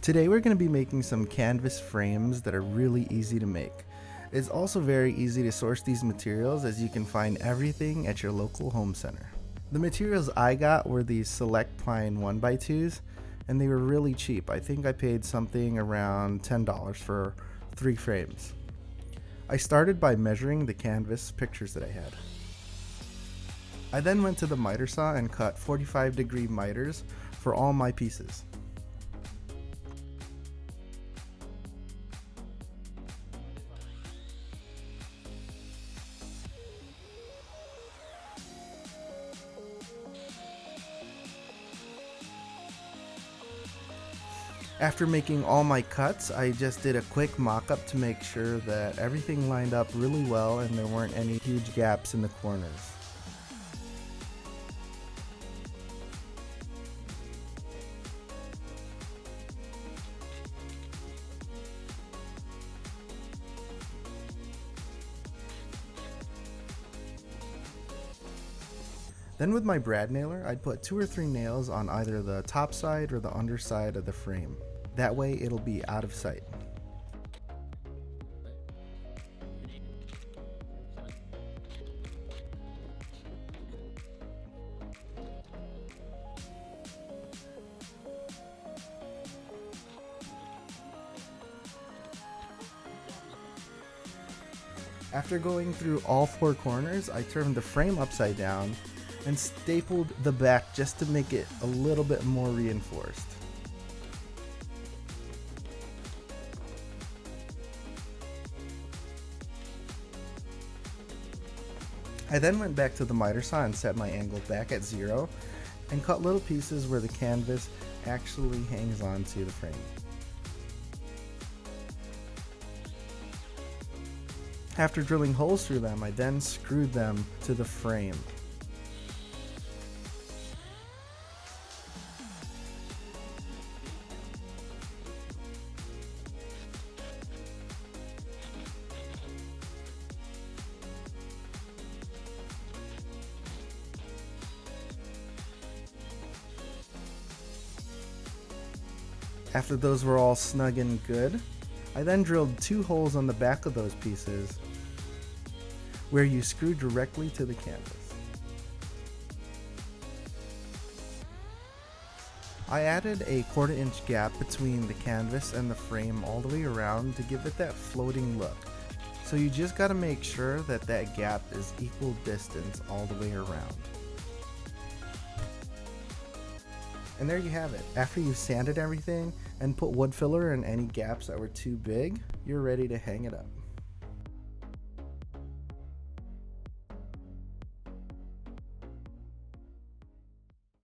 Today we're going to be making some canvas frames that are really easy to make. It's also very easy to source these materials as you can find everything at your local home center. The materials I got were these select pine 1x2s and they were really cheap. I think I paid something around $10 for 3 frames. I started by measuring the canvas pictures that I had. I then went to the miter saw and cut 45-degree miters for all my pieces. After making all my cuts, I just did a quick mock-up to make sure that everything lined up really well and there weren't any huge gaps in the corners. Then with my brad nailer, I'd put 2 or 3 nails on either the top side or the underside of the frame. That way it'll be out of sight. After going through all 4 corners, I turned the frame upside down and stapled the back just to make it a little bit more reinforced. I then went back to the miter saw and set my angle back at 0 and cut little pieces where the canvas actually hangs onto the frame. After drilling holes through them, I then screwed them to the frame. After those were all snug and good, I then drilled 2 holes on the back of those pieces where you screw directly to the canvas. I added a 1/4 inch gap between the canvas and the frame all the way around to give it that floating look. So you just gotta make sure that that gap is equal distance all the way around. And there you have it. After you've sanded everything and put wood filler in any gaps that were too big, you're ready to hang it up.